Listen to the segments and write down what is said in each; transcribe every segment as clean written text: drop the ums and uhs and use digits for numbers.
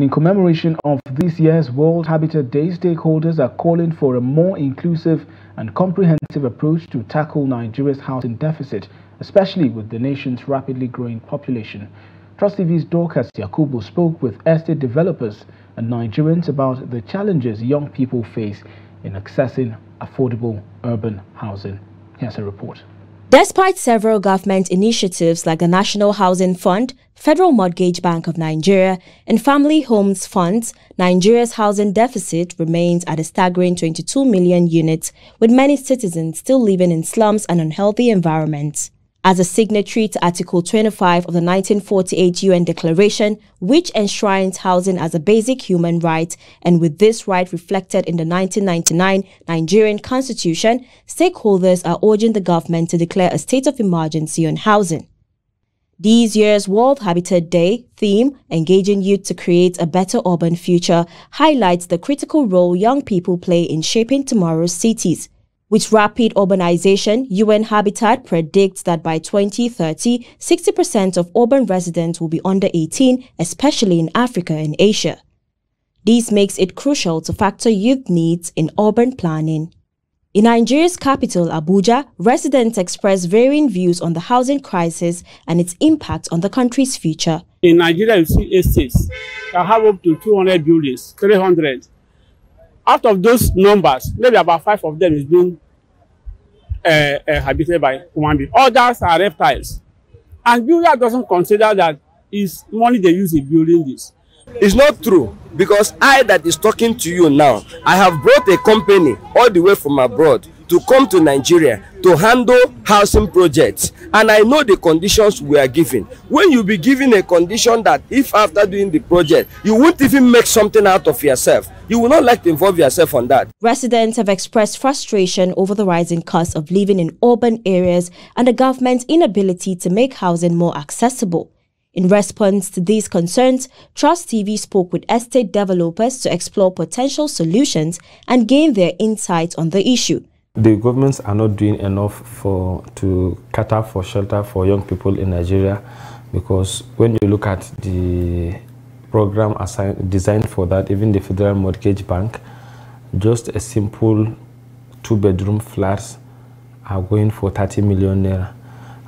In commemoration of this year's World Habitat Day, stakeholders are calling for a more inclusive and comprehensive approach to tackle Nigeria's housing deficit, especially with the nation's rapidly growing population. Trust TV's Dorcas Yakubu spoke with estate developers and Nigerians about the challenges young people face in accessing affordable urban housing. Here's a report. Despite several government initiatives like the National Housing Fund, Federal Mortgage Bank of Nigeria, and Family Homes Funds, Nigeria's housing deficit remains at a staggering 22 million units, with many citizens still living in slums and unhealthy environments. As a signatory to Article 25 of the 1948 UN Declaration, which enshrines housing as a basic human right, and with this right reflected in the 1999 Nigerian Constitution, stakeholders are urging the government to declare a state of emergency on housing. This year's World Habitat Day theme, Engaging Youth to Create a Better Urban Future, highlights the critical role young people play in shaping tomorrow's cities. With rapid urbanization, UN Habitat predicts that by 2030, 60% of urban residents will be under 18, especially in Africa and Asia. This makes it crucial to factor youth needs in urban planning. In Nigeria's capital, Abuja, residents express varying views on the housing crisis and its impact on the country's future. In Nigeria, you see estates that have up to 200 buildings, 300. Out of those numbers, maybe about 5 of them is being habited by human beings. Others are reptiles. And builder doesn't consider that it's money they use in building this. It's not true, because I that is talking to you now, I have brought a company all the way from abroad to come to Nigeria to handle housing projects, and I know the conditions we are given. When you be given a condition that if after doing the project you won't even make something out of yourself, you will not like to involve yourself on that. Residents have expressed frustration over the rising cost of living in urban areas and the government's inability to make housing more accessible. In response to these concerns, Trust TV spoke with estate developers to explore potential solutions and gain their insights on the issue. The governments are not doing enough to cater for shelter for young people in Nigeria, because when you look at the program designed for that, even the Federal Mortgage Bank, just a simple 2-bedroom flats are going for 30 million naira.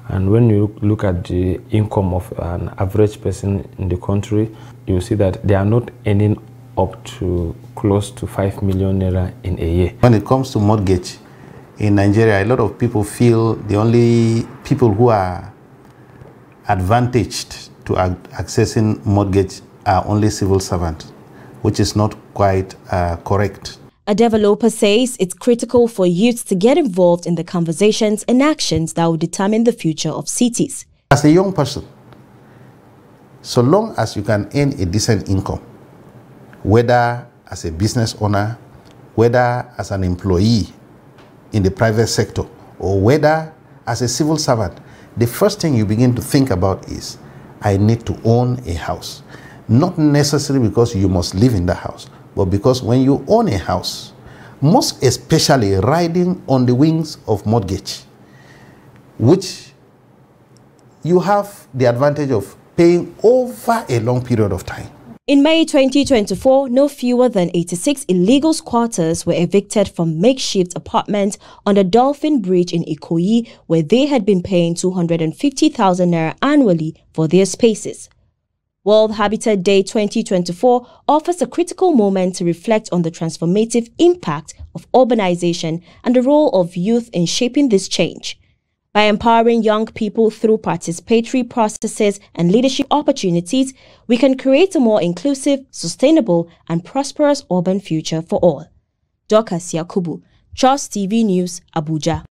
And when you look at the income of an average person in the country, you see that they are not earning up to close to 5 million naira in a year. When it comes to mortgage in Nigeria, a lot of people feel the only people who are advantaged to accessing mortgage are only civil servants, which is not quite correct. A developer says it's critical for youths to get involved in the conversations and actions that will determine the future of cities. As a young person, so long as you can earn a decent income, whether as a business owner, whether as an employee in the private sector, or whether as a civil servant, the first thing you begin to think about is, I need to own a house. Not necessarily because you must live in the house, but because when you own a house, most especially riding on the wings of mortgage, which you have the advantage of paying over a long period of time. In May 2024, no fewer than 86 illegal squatters were evicted from makeshift apartments on the Dolphin Bridge in Ikoyi, where they had been paying 250,000 naira annually for their spaces. World Habitat Day 2024 offers a critical moment to reflect on the transformative impact of urbanization and the role of youth in shaping this change. By empowering young people through participatory processes and leadership opportunities, we can create a more inclusive, sustainable, and prosperous urban future for all. Dorcas Yakubu, Trust TV News, Abuja.